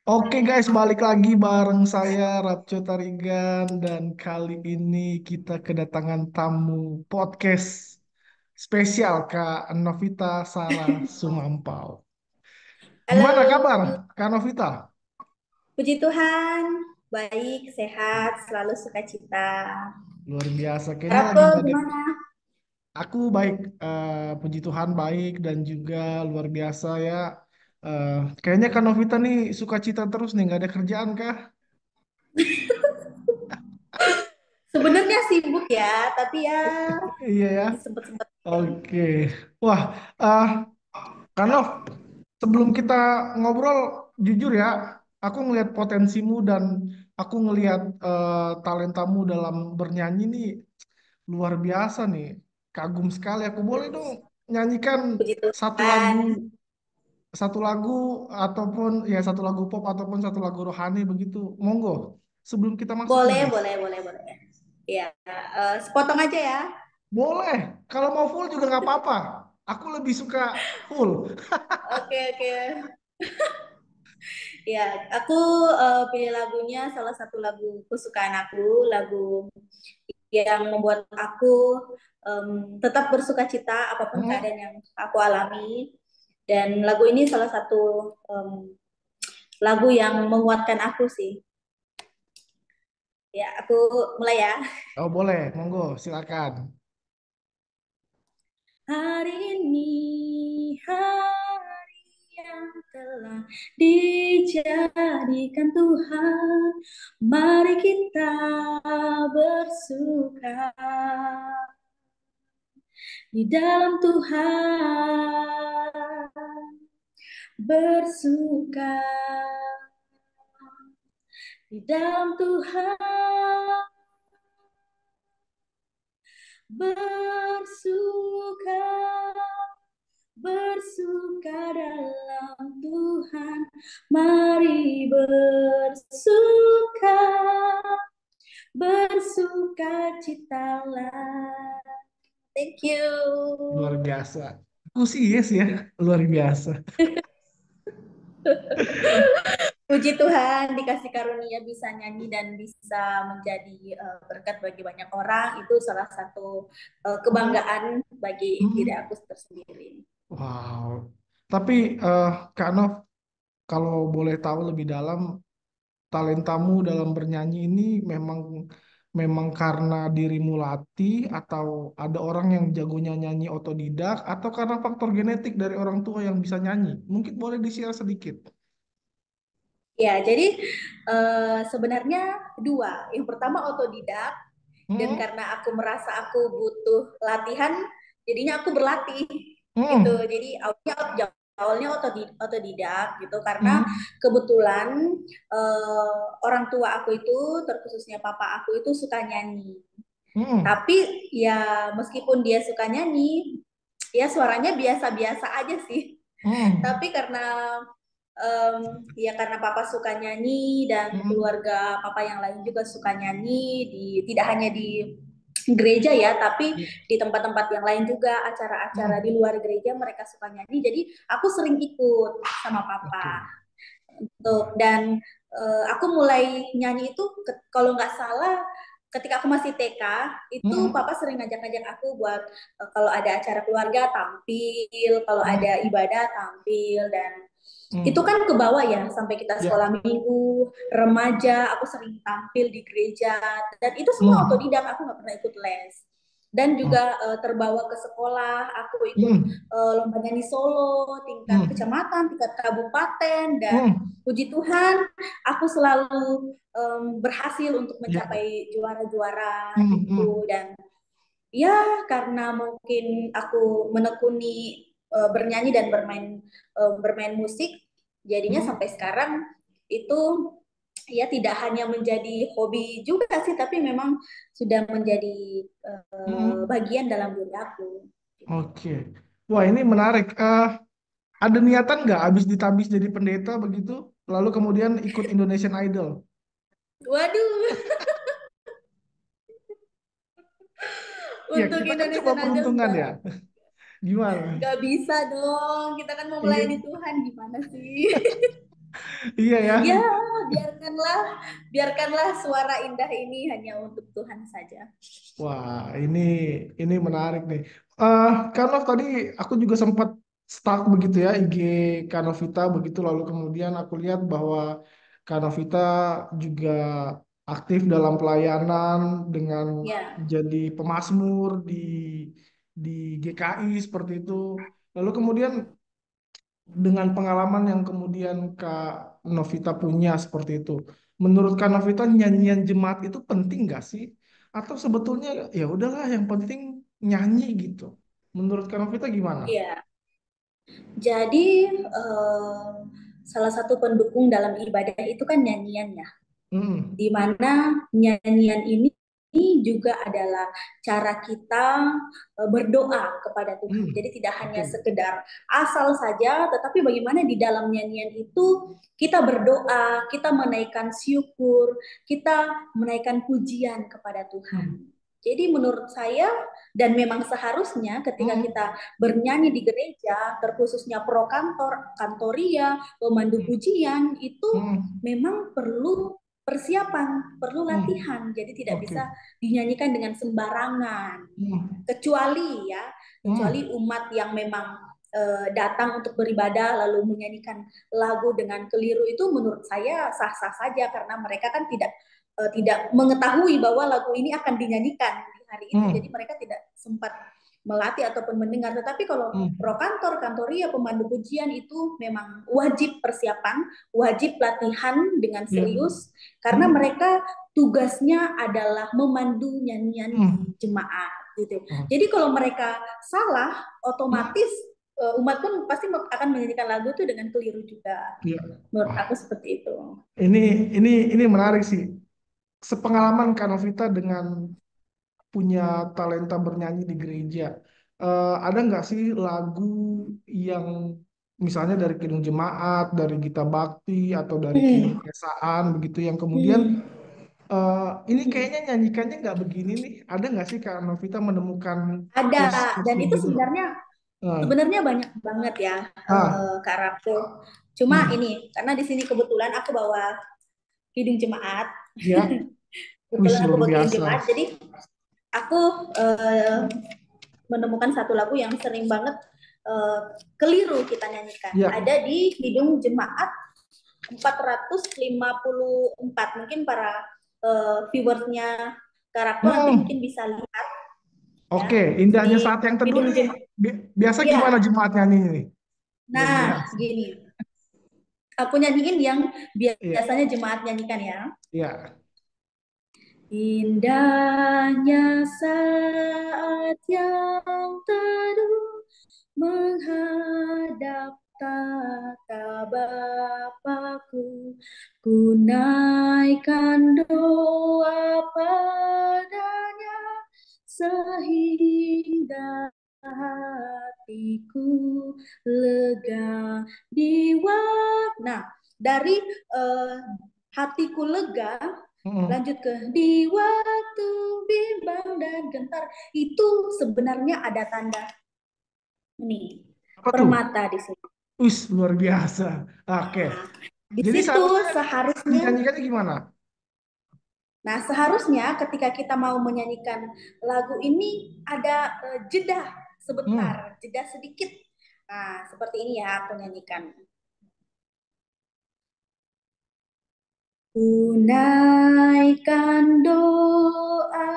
Oke guys, balik lagi bareng saya Rapco Tarigan dan kali ini kita kedatangan tamu podcast spesial Kak Novita Sarah Sumampau. Gimana Halo, kabar Kak Novita? puji Tuhan, baik, sehat, selalu sukacita. Luar biasa, kayaknya lagi Rapko nggak ada. gimana? Aku baik, puji Tuhan baik dan juga luar biasa ya. Eh, Kayaknya Kak Novita nih sukacita terus nih, nggak ada kerjaan kah? Sebenarnya sibuk ya, tapi ya Iya ya. sempet-sempet. Oke. Wah, eh Kak Nov, sebelum kita ngobrol, jujur ya, aku ngelihat potensimu dan aku ngelihat talentamu dalam bernyanyi nih luar biasa nih. Kagum sekali. Aku boleh dong nyanyikan Puji satu lagu, Tuhan. satu lagu ataupun ya satu lagu pop ataupun satu lagu rohani begitu. Monggo. Sebelum kita masuk nih Boleh, guys. boleh, boleh, boleh. Ya, sepotong aja ya. Boleh. Kalau mau full juga nggak apa-apa. Aku lebih suka full. Oke, oke. Ya, aku pilih lagunya salah satu lagu kesukaan aku, lagu yang membuat aku tetap bersuka cita apapun Hmm, keadaan yang aku alami. Dan lagu ini salah satu em, lagu yang menguatkan aku sih. Ya, aku mulai ya. oh boleh. Monggo. Silakan. Hari ini hari yang telah dijadikan Tuhan, mari kita bersuka di dalam Tuhan, bersuka di dalam Tuhan, bersuka, bersuka dalam Tuhan. Mari bersuka, bersuka citalah. Thank Luar you. biasa. Aku sih yes ya. Luar biasa. Puji Tuhan dikasih karunia bisa nyanyi dan bisa menjadi berkat bagi banyak orang. Itu salah satu Hmm, kebanggaan bagi diri hmm. aku tersendiri. Wow. Tapi Kak Nov, kalau boleh tahu lebih dalam, talentamu dalam bernyanyi ini memang memang karena dirimu latih atau ada orang yang jagonya nyanyi otodidak atau karena faktor genetik dari orang tua yang bisa nyanyi? Mungkin boleh di-share sedikit. Ya, jadi sebenarnya dua. Yang pertama otodidak, dan Hmm, karena aku merasa aku butuh latihan, jadinya aku berlatih gitu. hmm, Jadi awalnya otodidak gitu karena hmm, kebetulan orang tua aku itu, terkhususnya papa aku itu suka nyanyi. hmm, Tapi ya meskipun dia suka nyanyi, ya suaranya biasa-biasa aja sih. hmm, Tapi ya karena papa suka nyanyi dan hmm, keluarga papa yang lain juga suka nyanyi tidak hanya di gereja ya, tapi hmm, di tempat-tempat yang lain juga acara-acara di hmm. luar gereja mereka suka nyanyi. Jadi aku sering ikut sama papa. Oke. Dan aku mulai nyanyi itu kalau nggak salah ketika aku masih TK itu Hmm, papa sering ngajak-ngajak aku buat kalau ada acara keluarga tampil, kalau ada hmm, ibadah tampil dan itu hmm. kan ke bawah ya sampai kita Ya. sekolah minggu, remaja, aku sering tampil di gereja dan itu semua Hmm. otodidak, aku nggak pernah ikut les. Dan Oh. juga terbawa ke sekolah, aku ikut Hmm. lomba nyanyi solo, tingkat Hmm. kecamatan, tingkat kabupaten, dan Hmm. puji Tuhan, aku selalu berhasil untuk Ya. mencapai juara-juara Hmm. gitu. Hmm. Dan ya karena mungkin aku menekuni bernyanyi dan bermain musik, jadinya Hmm. sampai sekarang itu ya tidak hanya menjadi hobi juga sih, tapi memang sudah menjadi Hmm. bagian dalam diri aku. Oke. Wah, ini menarik. Ada niatan nggak habis ditabis jadi pendeta begitu, lalu kemudian ikut Indonesian Idol? Waduh, Ya untuk kita kan coba Indonesian Idol peruntungan ya. Gimana? nggak bisa dong. Kita kan mau melayani Iya, Tuhan, gimana sih? iya ya. Ya, biarkanlah, biarkanlah suara indah ini hanya untuk Tuhan saja. Wah, ini menarik nih. Eh, Karena tadi aku juga sempat stuck begitu ya IG Kanovita begitu, lalu kemudian aku lihat bahwa Kanovita juga aktif dalam pelayanan dengan Ya, jadi pemazmur di GKI seperti itu. Lalu kemudian dengan pengalaman yang kemudian Kak Novita punya seperti itu, menurut Kak Novita nyanyian jemaat itu penting nggak sih? Atau sebetulnya ya udahlah yang penting nyanyi gitu. Menurut Kak Novita gimana? iya. Jadi salah satu pendukung dalam ibadah itu kan nyanyian ya. Hmm, Di mana nyanyian ini juga adalah cara kita berdoa kepada Tuhan. hmm, Jadi tidak hanya betul. sekedar asal saja, tetapi bagaimana di dalam nyanyian itu kita berdoa, kita menaikkan syukur, kita menaikkan pujian kepada Hmm, Tuhan. Jadi menurut saya dan memang seharusnya ketika hmm, kita bernyanyi di gereja, terkhususnya pro kantor, kantoria, pemandu hmm, pujian itu hmm, memang perlu persiapan, perlu hmm. latihan. Jadi tidak Oke. bisa dinyanyikan dengan sembarangan. Hmm, Kecuali ya, kecuali hmm, umat yang memang datang untuk beribadah lalu menyanyikan lagu dengan keliru itu menurut saya sah-sah saja karena mereka kan tidak mengetahui bahwa lagu ini akan dinyanyikan di hari itu. Jadi hmm, mereka tidak sempat melatih ataupun mendengar. Tetapi kalau pro hmm, kantor, kantoria, pemandu pujian itu memang wajib persiapan, wajib latihan dengan ya, serius karena hmm, mereka tugasnya adalah memandu nyanyian di hmm, jemaat gitu. Jadi oke. kalau mereka salah, Hmm, otomatis umat pun pasti akan menyanyikan lagu itu dengan keliru juga. ya. Menurut Wah, aku seperti itu. ini ini menarik sih. Sepengalaman Kak Novita dengan punya talenta bernyanyi di gereja. Ada nggak sih lagu yang misalnya dari Kidung Jemaat, dari Gita Bakti, atau dari Kidung Hmm. Kesaan begitu yang kemudian Hmm. ini Hmm. kayaknya nyanyikannya nggak begini nih. Ada nggak sih Kak Novita menemukan Ada case-case dan itu begitu? sebenarnya Eh, sebenarnya banyak banget ya ah, Kak Raffi. Cuma hmm, ini karena di sini kebetulan aku bawa hidung jemaat. ya, wis Kebetulan aku luar bawa hidung biasa. jemaat, jadi aku eh, menemukan satu lagu yang sering banget eh, keliru kita nyanyikan. Ya, Ada di hidung jemaat 454. Mungkin para viewersnya karakter nanti hmm, mungkin bisa lihat ya oke. Indahnya di saat yang teduh hidung nih. jemaat. Biasa gimana Ya, jemaat nyanyi ini? Luar nah biasa. gini. Aku nyanyiin yang Iya, biasanya jemaat nyanyikan ya. iya. Indahnya saat yang teduh menghadap tata Bapakku, ku naikkan doa padanya sehingga hatiku lega di waktu. Nah, dari eh, hatiku lega Mm-mm. lanjut ke di waktu bimbang dan gentar itu sebenarnya ada tanda nih Apa tuh? permata di sini. Wis, luar biasa. Oke. Nah, di Jadi situ seharusnya seharusnya, dinyanyikannya gimana? nah seharusnya ketika kita mau menyanyikan lagu ini ada jeda sebentar, Hmm. jeda sedikit. Nah, seperti ini ya aku nyanyikan. Tunaikan doa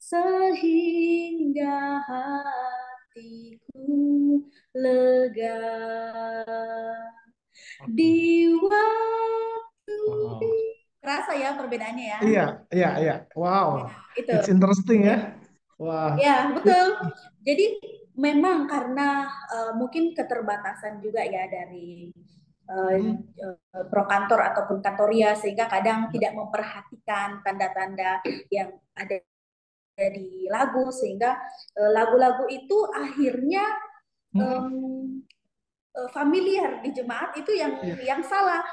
sehingga hatiku lega Oke. di waktu Wow. Kerasa ya perbedaannya ya. Iya, iya, iya. Wow. Ya, itu. It's interesting ya. Ya, Wah. ya, betul. Jadi memang karena mungkin keterbatasan juga ya dari uh, Hmm. pro kantor ataupun kantoria sehingga kadang tidak memperhatikan tanda-tanda yang ada di lagu sehingga lagu-lagu itu akhirnya Mm-mm. em, familiar di jemaat itu Iya, yang salah,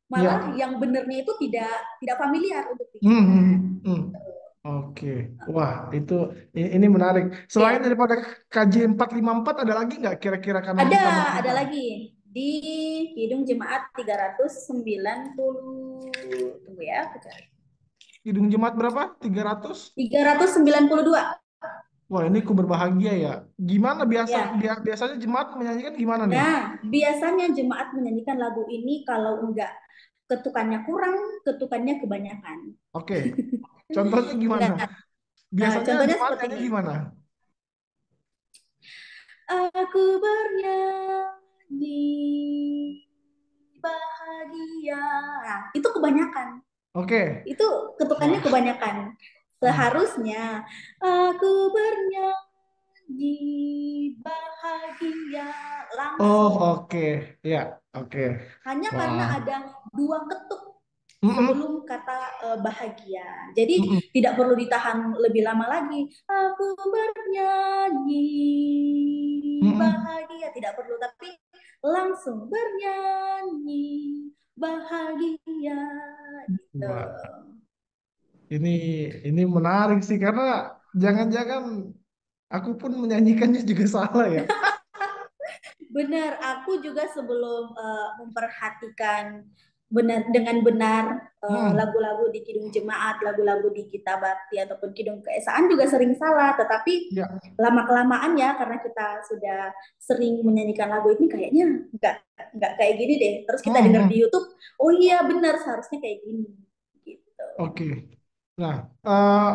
malah iya. yang benernya itu tidak familiar untuk di Hmm, jemaat. hmm, hmm. Oke. Wah, itu ini menarik. Selain Ya, daripada KJ 454 ada lagi nggak kira-kira ada Kanovita mau ada tambah? lagi di Kidung Jemaat 390, tunggu ya, aku cari. Hidung jemaat berapa? 300. 392. Wah, ini ku berbahagia ya. Gimana Ya. biasanya jemaat menyanyikan gimana nih? Nah, biasanya jemaat menyanyikan lagu ini kalau enggak ketukannya kurang, ketukannya kebanyakan. Oke. Contohnya gimana? Nah, Biasanya contohnya jemaat seperti nyanyi ini. gimana? Aku bernyanyi bahagia. Nah, itu kebanyakan. Oke. Itu ketukannya Wah. kebanyakan. Hmm. Seharusnya aku bernyanyi bahagia Oh, langsung. oke. Ya, oke. Hanya karena Wah. ada dua ketuk Mm-mm. sebelum kata bahagia. Jadi Mm-mm. tidak perlu ditahan lebih lama lagi. Aku bernyanyi Mm-mm. bahagia, tidak perlu, tapi langsung bernyanyi bahagia gitu. Wah. Ini ini menarik sih karena jangan-jangan aku pun menyanyikannya juga salah ya. Benar, aku juga sebelum memperhatikan benar dengan benar Hmm. lagu-lagu di Kidung Jemaat, lagu-lagu di Kitab Bakti ataupun Kidung Keesaan juga sering salah. Tetapi Ya. lama-kelamaan ya, karena kita sudah sering menyanyikan lagu ini, kayaknya nggak kayak gini deh. Terus kita Hmm. dengar Hmm. di YouTube, oh iya benar seharusnya kayak gini. Gitu. Oke. Nah,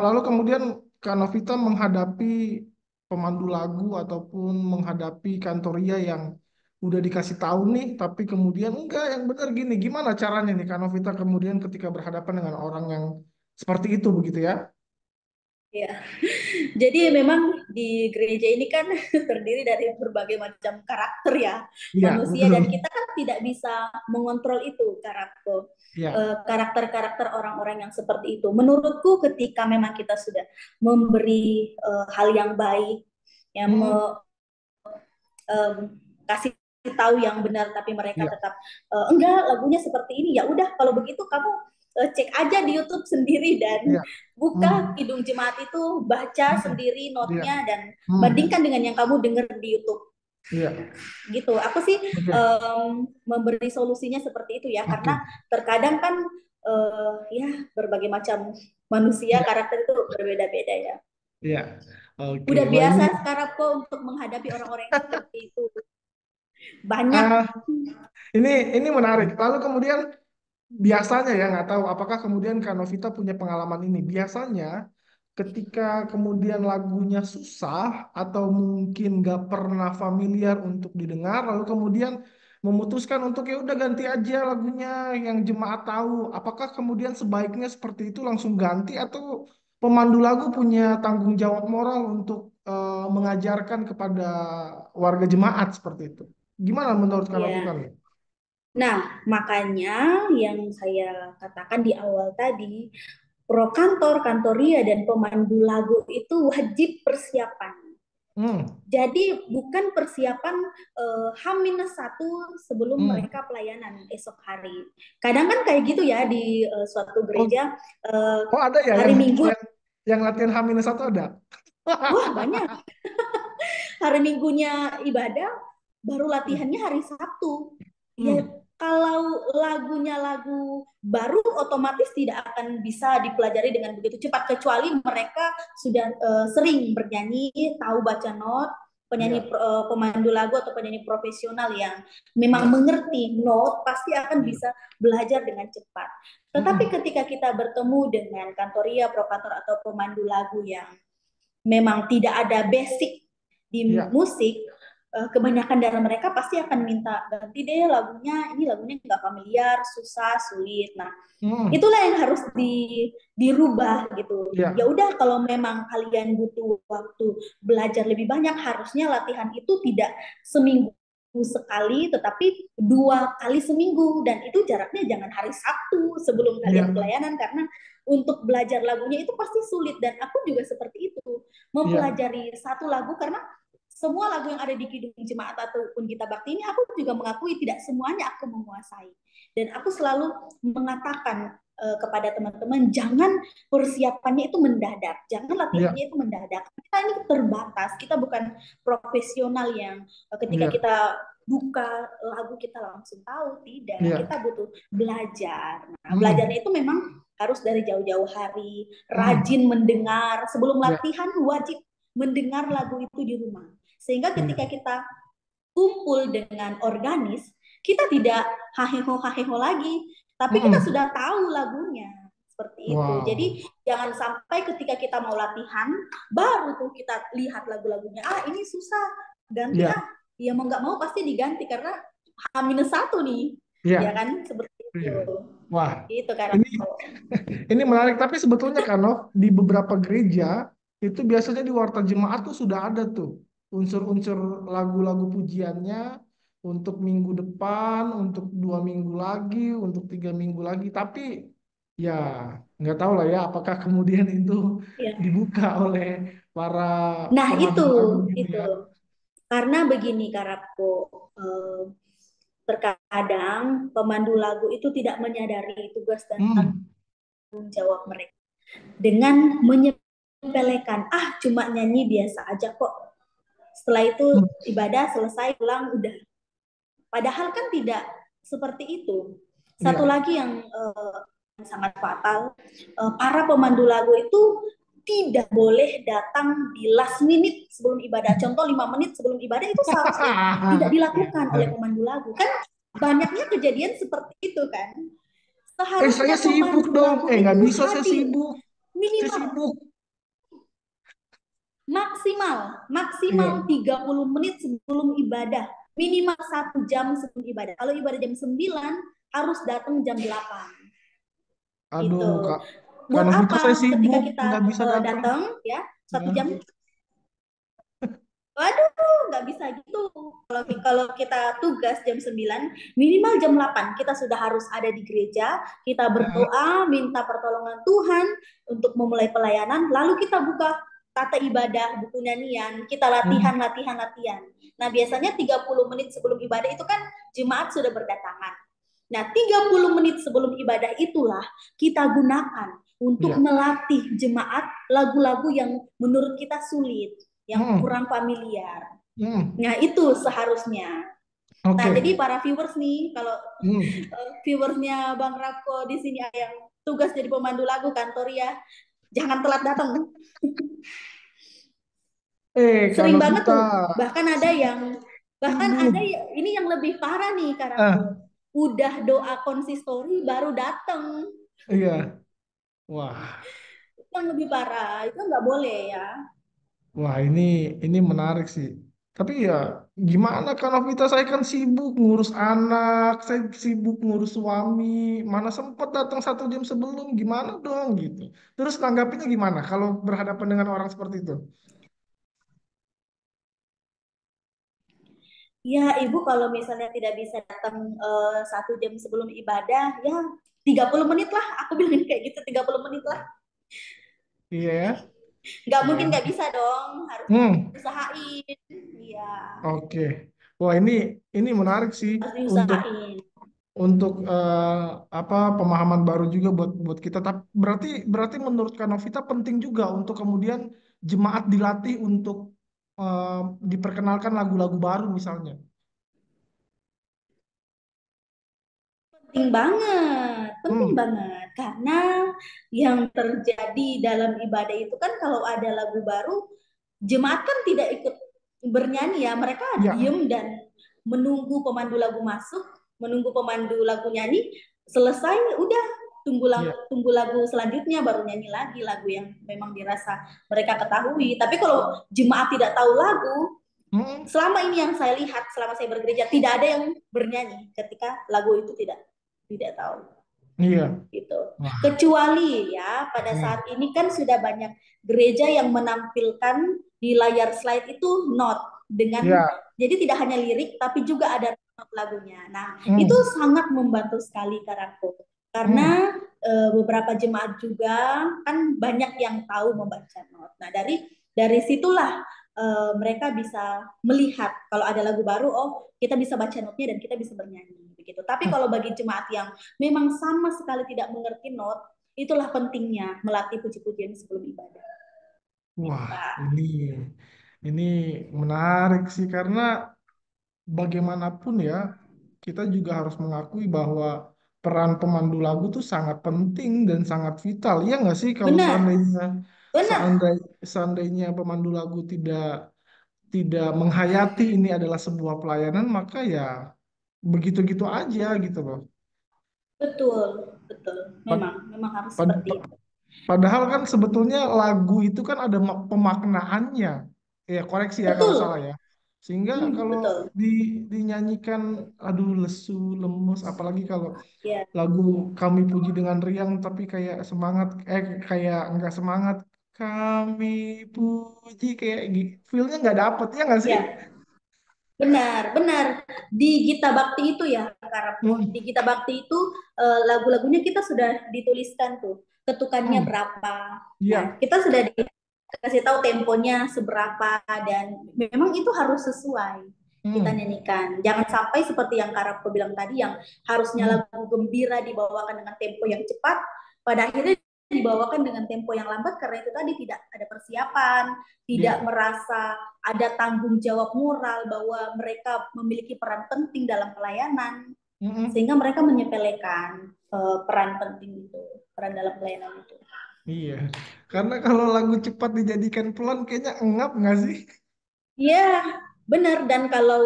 lalu kemudian Kak Novita menghadapi pemandu lagu ataupun menghadapi kantoria yang udah dikasih tahu nih, tapi kemudian enggak yang benar gini. Gimana caranya nih Kak Novita kemudian ketika berhadapan dengan orang yang seperti itu begitu ya? Ya. Jadi memang di gereja ini kan terdiri dari berbagai macam karakter ya Iya, manusia, betul. dan kita kan tidak bisa mengontrol itu Iya. karakter orang-orang yang seperti itu. Menurutku ketika memang kita sudah memberi hal yang baik, yang Mm-mm. kasih tahu yang benar, tapi mereka Iya. tetap enggak, lagunya seperti ini, ya udah kalau begitu kamu cek aja di YouTube sendiri dan Iya. buka Hmm. Kidung Jemaat itu, baca Hmm. sendiri Iya. notnya dan Hmm. bandingkan dengan yang kamu dengar di YouTube. Iya. Gitu, aku sih Oke. memberi solusinya seperti itu ya, Oke. karena terkadang kan ya berbagai macam manusia, Iya. karakter itu berbeda-beda ya. Iya. Oke. Udah Wah, ini biasa sekarang kok untuk menghadapi orang-orang yang seperti itu, banyak. ah ini menarik. Lalu kemudian biasanya ya nggak tahu apakah kemudian Kak Novita punya pengalaman ini. Biasanya ketika kemudian lagunya susah atau mungkin nggak pernah familiar untuk didengar, lalu kemudian memutuskan untuk ya udah ganti aja lagunya yang jemaat tahu. Apakah kemudian sebaiknya seperti itu langsung ganti atau pemandu lagu punya tanggung jawab moral untuk mengajarkan kepada warga jemaat seperti itu? Gimana menurut Kak Novita Ya. nih? Nah, makanya yang saya katakan di awal tadi, pro kantor, kantoria, dan pemandu lagu itu wajib persiapan. Hmm, Jadi bukan persiapan H-1 sebelum hmm. mereka pelayanan esok hari. Kadang kan kayak gitu ya di suatu Oh, gereja, eh, oh ada ya hari Minggu, yang latihan H-1 ada. wah banyak. Hari Minggunya ibadah, baru latihannya hari Sabtu. Ya Hmm, kalau lagunya lagu baru, otomatis tidak akan bisa dipelajari dengan begitu cepat, kecuali mereka sudah sering bernyanyi, tahu baca not, penyanyi ya, pemandu lagu atau penyanyi profesional yang memang ya, mengerti not, pasti akan ya. bisa belajar dengan cepat. Tetapi Hmm, ketika kita bertemu dengan kantoria, prokantor atau pemandu lagu yang memang tidak ada basic di ya, musik, kebanyakan dari mereka pasti akan minta ganti deh lagunya, ini lagunya nggak familiar, susah, sulit. Nah, hmm, itulah yang harus dirubah gitu. Ya ya, udah, kalau memang kalian butuh waktu belajar lebih banyak, harusnya latihan itu tidak seminggu sekali, tetapi 2 kali seminggu, dan itu jaraknya jangan hari Sabtu sebelum kalian ya, pelayanan, karena untuk belajar lagunya itu pasti sulit, dan aku juga seperti itu ya, mempelajari satu lagu karena semua lagu yang ada di Kidung Jemaat ataupun Gita Bakti ini aku juga mengakui tidak semuanya aku menguasai. Dan aku selalu mengatakan kepada teman-teman, jangan persiapannya itu mendadak, jangan Iya, latihannya itu mendadak. Kita ini terbatas, kita bukan profesional yang ketika iya, kita buka lagu kita langsung tahu, tidak. iya. Kita butuh belajar. Nah, Hmm, belajarnya itu memang harus dari jauh-jauh hari, hmm, rajin mendengar, sebelum iya, latihan wajib mendengar lagu itu di rumah. Sehingga ketika iya. kita kumpul dengan organis, kita tidak haheho-haheho lagi, tapi kita Hmm, sudah tahu lagunya. Seperti itu. Jadi wow. jangan sampai ketika kita mau latihan, baru tuh kita lihat lagu-lagunya. Ah, ini susah, ganti Iya, ah. Ya mau nggak mau pasti diganti karena H-1 nih. Ya iya, kan? Seperti itu. iya. Wah, Gitu kan. ini ini menarik. Tapi sebetulnya kan, Nov, di beberapa gereja itu biasanya di warta jemaat tuh sudah ada tuh unsur-unsur lagu-lagu pujiannya untuk minggu depan, untuk 2 minggu lagi, untuk 3 minggu lagi. Tapi ya nggak tahu lah ya, apakah kemudian itu Ya. dibuka oleh para Nah, pemandu lagu gitu itu. ya. Karena begini Karapko, eh, terkadang pemandu lagu itu tidak menyadari tugas dan Hmm, tanggung jawab mereka dengan menyepelekan, ah cuma nyanyi biasa aja kok. Setelah itu hmm, ibadah selesai pulang udah. Padahal kan tidak seperti itu. Satu iya. lagi yang sangat fatal, para pemandu lagu itu tidak boleh datang di last minute sebelum ibadah. Contoh 5 menit sebelum ibadah itu seharusnya tidak dilakukan oleh pemandu lagu. Kan banyaknya kejadian seperti itu kan. Saya Seharusnya sibuk pemandu dong. lagu Nggak itu bisa, saya hadir sibuk. Saya minimal sibuk. maksimal Iya. 30 menit sebelum ibadah, minimal 1 jam sebelum ibadah. Kalau ibadah jam 9 harus datang jam 8 Aduh, gitu. Kak. Kak Buat Novita, saya apa? Ketika sibuk. kita Nggak bisa datang. datang ya satu Nah, jam, waduh nggak bisa gitu. Kalau kita tugas jam 9, minimal jam 8 kita sudah harus ada di gereja, kita nah, berdoa, minta pertolongan Tuhan untuk memulai pelayanan, lalu kita buka tata ibadah, buku nyanyian, kita latihan, hmm, latihan, latihan. Nah, biasanya 30 menit sebelum ibadah itu kan jemaat sudah berdatangan. Nah, 30 menit sebelum ibadah itulah kita gunakan untuk iya. melatih jemaat lagu-lagu yang menurut kita sulit, yang Hmm, kurang familiar. hmm, Nah, itu seharusnya. Nah, oke. jadi para viewers nih, kalau Hmm. viewersnya Bang Rako di sini ada yang tugas jadi pemandu lagu kantor ya, jangan telat datang. Kak Sering banget Novita, tuh. Bahkan ada sibuk. ini yang lebih parah nih Ah, Karako. Udah doa konsistori baru datang. iya. Wah, Itu yang lebih parah. Itu nggak boleh ya. wah, ini menarik sih. Tapi ya gimana Kak Novita, saya kan sibuk ngurus anak, saya sibuk ngurus suami, mana sempat datang 1 jam sebelum, gimana dong gitu. Terus tanggapinya gimana kalau berhadapan dengan orang seperti itu? Ya, Ibu kalau misalnya tidak bisa datang 1 jam sebelum ibadah, ya 30 menit lah. Aku bilang kayak gitu, 30 menit lah. Iya ya. Nggak mungkin Wah. nggak bisa dong, harus Hmm, usahain. Iya, oke. Wah, ini menarik sih harus untuk diusahain. apa pemahaman baru juga buat kita. Tapi berarti berarti menurut Kak Novita penting juga untuk kemudian jemaat dilatih untuk eh, diperkenalkan lagu-lagu baru misalnya. Penting banget, penting Hmm, banget. Karena yang terjadi dalam ibadah itu kan kalau ada lagu baru, jemaat kan tidak ikut bernyanyi ya. Mereka ya, diem dan menunggu pemandu lagu masuk, menunggu pemandu lagu nyanyi, selesai udah ya. tunggu lagu selanjutnya baru nyanyi lagi lagu yang memang dirasa mereka ketahui. Tapi kalau jemaat tidak tahu lagu, Hmm, selama ini yang saya lihat selama saya bergereja tidak ada yang bernyanyi ketika lagu itu tidak tahu iya. gitu. Wah, Kecuali ya pada hmm, saat ini kan sudah banyak gereja yang menampilkan di layar slide itu not dengan, ya. jadi tidak hanya lirik tapi juga ada not lagunya. Nah, itu Hmm, sangat membantu sekali Karaku. hmm, Karena beberapa jemaat juga kan banyak yang tahu membaca not. Nah, dari situlah mereka bisa melihat kalau ada lagu baru, oh kita bisa baca notnya dan kita bisa bernyanyi begitu. Tapi kalau bagi jemaat yang memang sama sekali tidak mengerti not, itulah pentingnya melatih puji-pujian sebelum ibadah. Gitu, Wah, Kak. ini menarik sih karena bagaimanapun ya, kita juga harus mengakui bahwa peran pemandu lagu tuh sangat penting dan sangat vital. Iya nggak sih kalau Benar, seandainya benar, seandai, seandainya pemandu lagu tidak tidak menghayati ini adalah sebuah pelayanan, maka ya begitu-gitu aja gitu loh. betul, betul. Pad- Memang harus pad- seperti pa- itu. Padahal kan sebetulnya lagu itu kan ada pemaknaannya. Ya, koreksi ya kalau Betul, salah ya. Sehingga kalau betul. di, dinyanyikan, aduh lesu, lemes, apalagi kalau Ya, lagu kami puji dengan riang, tapi kayak semangat, kayak enggak semangat. Kami puji kayak feel-nya nggak dapet, ya nggak sih? ya. Benar, benar. Di Gita Bakti itu ya, Karapo. Hmm, Di Gita Bakti itu lagu-lagunya kita sudah dituliskan tuh, ketukannya hmm, berapa. Nah, iya, kita sudah dikasih tahu temponya seberapa dan memang itu harus sesuai kita hmm, nyanyikan. Jangan sampai seperti yang Karapo bilang tadi yang harusnya hmm, lagu gembira dibawakan dengan tempo yang cepat, pada akhirnya dibawakan dengan tempo yang lambat karena itu tadi tidak ada persiapan, tidak iya, merasa ada tanggung jawab moral bahwa mereka memiliki peran penting dalam pelayanan, hmm, sehingga mereka menyepelekan peran penting itu, peran dalam pelayanan itu. iya. Karena kalau lagu cepat dijadikan pelan, kayaknya engap nggak sih? Iya, benar. Dan kalau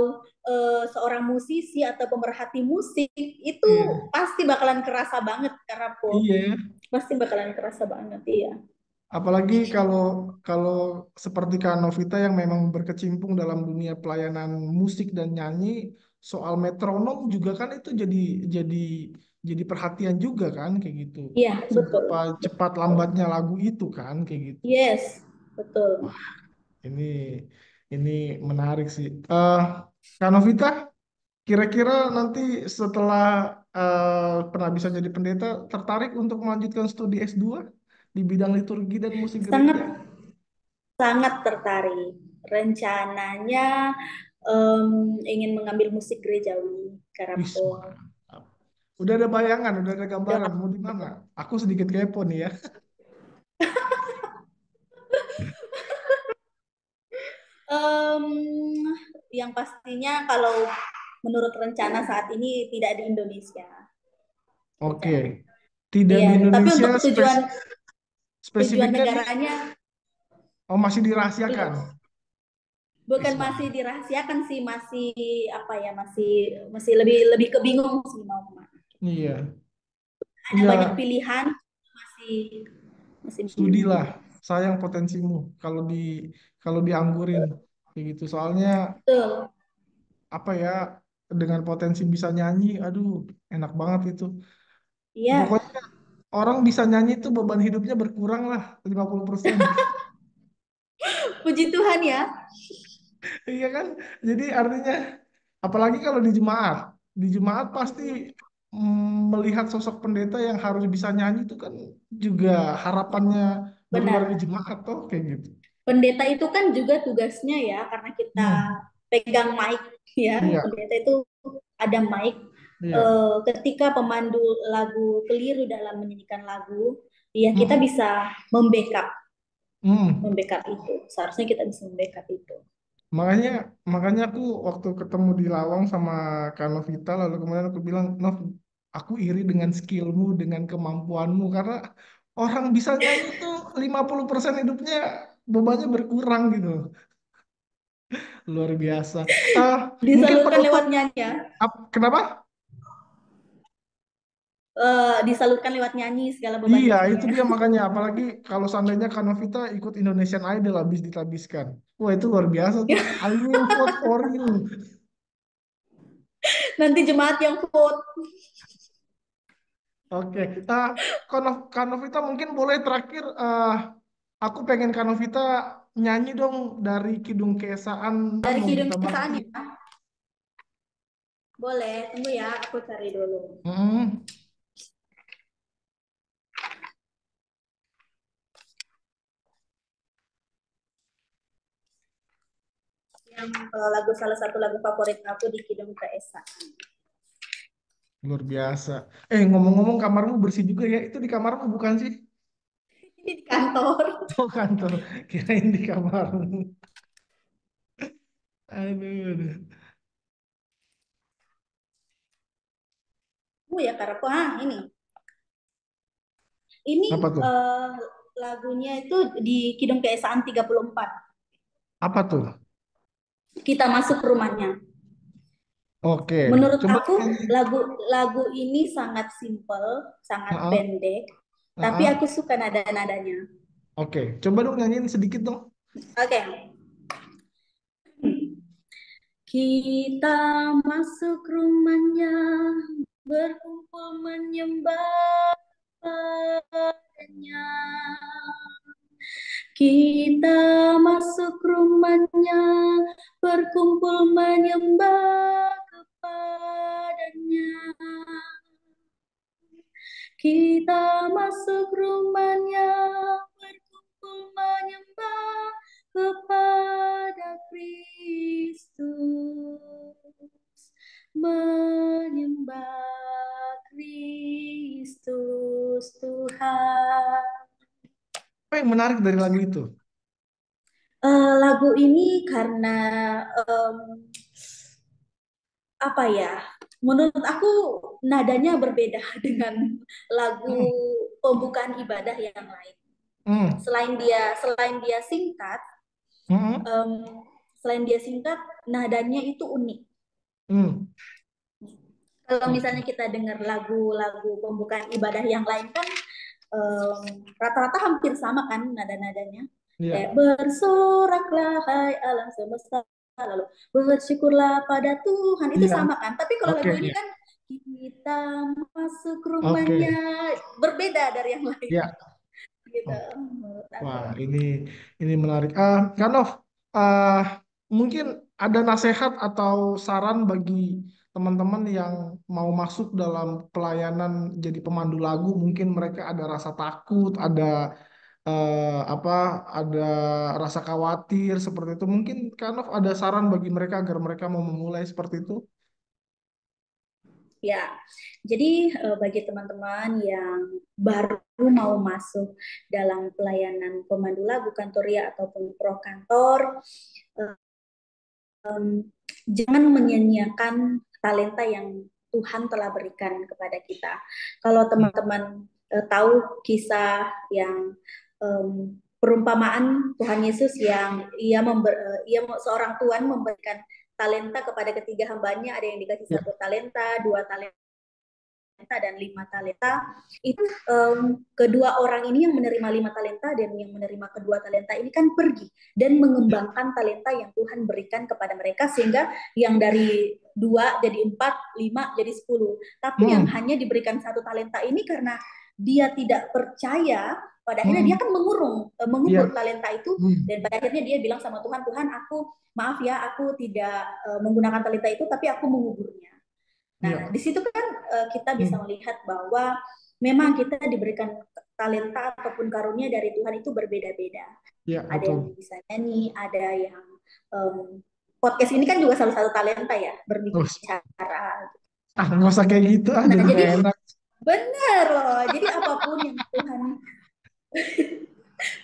seorang musisi atau pemerhati musik itu Iya. pasti bakalan kerasa banget, Karapo. Iya, Pasti bakalan kerasa banget, iya. apalagi kalau kalau seperti Kak Novita yang memang berkecimpung dalam dunia pelayanan musik dan nyanyi, soal metronom juga kan itu jadi jadi perhatian juga kan kayak gitu. Iya, betul. Seberapa cepat Betul. lambatnya lagu itu kan kayak gitu. Yes, betul. Ini ini menarik sih. Kak Novita, kira-kira nanti setelah pernah bisa jadi pendeta, tertarik untuk melanjutkan studi S2 di bidang liturgi dan musik gereja? Sangat sangat tertarik. Rencananya ingin mengambil musik gerejawi, Wis, Karapo. mantap. Udah ada bayangan, udah ada Dengan, gambaran mau di mana? Aku sedikit kepo nih ya. em, yang pastinya kalau menurut rencana saat ini tidak di Indonesia Oke. rencananya. Tidak Iya, di tapi Indonesia untuk tujuan tujuan spesifiknya di negaranya oh masih dirahasiakan. belum. Wis, Bukan masih mantap. dirahasiakan sih, masih apa ya, masih masih lebih lebih kebingung sih mau kemana. Iya. Ada banyak Iya, pilihan, masih masih bingung. studilah. Sayang potensimu kalau dianggurin kayak gitu. Soalnya Betul. apa ya dengan potensi bisa nyanyi, aduh, enak banget itu. Iya, Pokoknya orang bisa nyanyi itu beban hidupnya berkurang lah 50%. puji Tuhan ya. Iya kan? Jadi artinya apalagi kalau di jemaat pasti melihat sosok pendeta yang harus bisa nyanyi itu kan juga harapannya bagi warga Benar. jemaat toh kayak gitu. Pendeta itu kan juga tugasnya ya, karena kita Hmm, pegang mic ya. iya, Pendeta itu ada mic. iya. Ketika pemandu lagu keliru dalam menyanyikan lagu, ya kita Mm-mm. bisa membackup, Hmm. membackup itu. Seharusnya kita bisa membackup itu. Makanya makanya aku waktu ketemu di Lawang sama Kak Novita lalu kemudian aku bilang, Nov, aku iri dengan skillmu, dengan kemampuanmu karena orang bisa nyanyi tuh 50% hidupnya bebannya berkurang gitu. Luar biasa. Mungkin Disalurkan penutup lewat nyanyi ya. kenapa? Disalurkan lewat nyanyi segala beban Iya, itu hidupnya. dia makanya. Apalagi kalau seandainya Kanovita ikut Indonesian Idol habis ditabiskan. Wah, itu luar biasa tuh. I will vote for you. Nanti jemaat yang vote. Oke, Kanovita mungkin boleh terakhir. Aku pengen Kanovita nyanyi dong dari Kidung Keesaan, ntar Dari mau Kidung Gita Bakti. Kesaannya. Boleh, tunggu ya, aku cari dulu. Hmm, yang lagu salah satu lagu favorit aku di Kidung Esa. Luar biasa. Ngomong-ngomong kamarmu bersih juga ya. Itu di kamarmu bukan sih? Ini di kantor. Oh kantor. Kirain di kamarmu. Aduh, aduh. Oh ya Karapo, ini. Ini Apa tuh? lagunya itu di Kidung Keesaan 34. Apa tuh? Kita masuk rumahnya. Oke. Menurut Coba aku nyanyi. lagu ini sangat simpel, sangat Heeh, pendek, tapi heeh. aku suka nada-nadanya. Oke. Coba dong nyanyiin sedikit dong. Oke. Kita masuk rumahnya, berkumpul menyembah padanya. Kita masuk rumahnya, berkumpul menyembah kepadanya. Kita masuk rumahnya, berkumpul menyembah kepada Kristus. Menyembah Kristus Tuhan. Apa yang menarik dari lagu itu? Lagu ini karena em, apa ya? Menurut aku nadanya berbeda dengan lagu Hmm, pembukaan ibadah yang lain. hmm, Selain dia singkat, hmm, em, selain dia singkat, nadanya itu unik. hmm. Kalau Oke. misalnya kita dengar lagu-lagu pembukaan ibadah yang lain kan rata-rata hampir sama kan nada-nadanya. Kayak Iya. bersoraklah hai alam semesta, lalu bersyukurlah pada Tuhan, itu Iya. sama kan. Tapi kalau Oke. lagu ini Iya. kan kita masuk Oke. rumahnya, berbeda dari yang lain Ya. gitu menurut aku. Wah, ini menarik. Kanov, ah mungkin ada nasihat atau saran bagi teman-teman yang mau masuk dalam pelayanan jadi pemandu lagu. Mungkin mereka ada rasa takut, ada apa, ada rasa khawatir seperti itu. Mungkin Kanov ada saran bagi mereka agar mereka mau memulai seperti itu. Ya, jadi bagi teman-teman yang baru mau masuk dalam pelayanan pemandu lagu kantoria ataupun pro kantor, jangan menyia-nyiakan talenta yang Tuhan telah berikan kepada kita. Kalau Hmm. teman-teman tahu kisah yang perumpamaan Tuhan Yesus yang ia seorang tuan memberikan talenta kepada ketiga hambanya, ada yang dikasih Ya, 1 talenta, 2 talenta, dan 5 talenta. Itu kedua orang ini yang menerima 5 talenta dan yang menerima kedua talenta ini kan pergi dan ya. mengembangkan talenta yang Tuhan berikan kepada mereka, sehingga yang dari 2 jadi 4, 5 jadi 10. Tapi yang Hmm. hanya diberikan 1 talenta ini karena dia tidak percaya, pada akhirnya dia Hmm. kan mengubur Ya. talenta itu, Hmm. dan pada akhirnya dia bilang sama Tuhan, Tuhan aku maaf ya, aku tidak menggunakan talenta itu, tapi aku menguburnya. Nah, Ya. di situ kan kita bisa Hmm. melihat bahwa memang kita diberikan talenta ataupun karunia dari Tuhan itu berbeda-beda. Ya, Ada yang betul. bisa nyanyi, ada yang um, podcast ini kan juga salah satu talenta ya, Terus, berbicara. nggak usah kayak gitu, Nah, jadi jadi nggak enak. benar loh. Jadi apapun yang Tuhan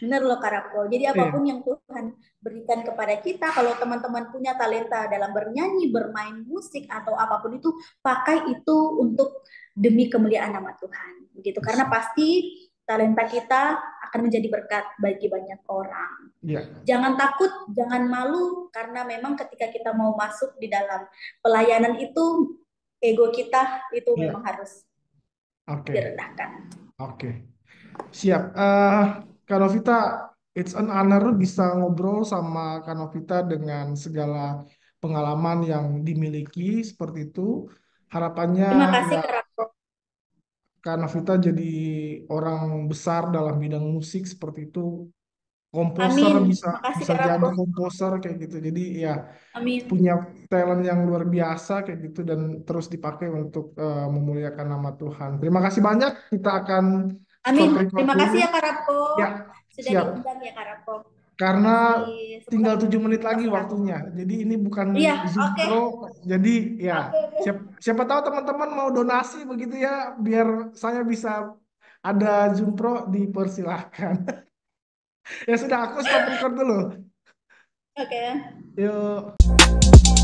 benar loh Karako. Jadi Iya. apapun yang Tuhan berikan kepada kita, kalau teman-teman punya talenta dalam bernyanyi, bermain musik atau apapun itu, pakai itu untuk demi kemuliaan nama Tuhan. Begitu, karena pasti talenta kita akan menjadi berkat bagi banyak orang. Iya. Jangan takut, jangan malu, karena memang ketika kita mau masuk di dalam pelayanan itu, ego kita itu Iya. memang harus Oke. direndahkan. Oke. Siap. Kak Novita, it's an honor bisa ngobrol sama Kak Novita dengan segala pengalaman yang dimiliki seperti itu. Harapannya Terima kasih ya Karako. Kak Novita jadi orang besar dalam bidang musik seperti itu. Komposer Amin. bisa Makasih bisa jadi Karako. komposer kayak gitu. Jadi ya Amin. punya talent yang luar biasa kayak gitu dan terus dipakai untuk memuliakan nama Tuhan. Terima kasih banyak. Kita akan Amin. stop record Terima dulu. kasih ya Kak Rapko. Ya, Sudah siap. diundang ya Kak Rapko. karena Makasih. Semoga tinggal 7 menit tetap lagi sehat. waktunya. Jadi ini bukan Iya, Zoom oke. Pro. Jadi ya Oke, oke. siapa tahu teman-teman mau donasi begitu ya, biar saya bisa ada Zoom Pro, dipersilahkan. Ya sudah, aku stop record dulu. Oke. Yuk.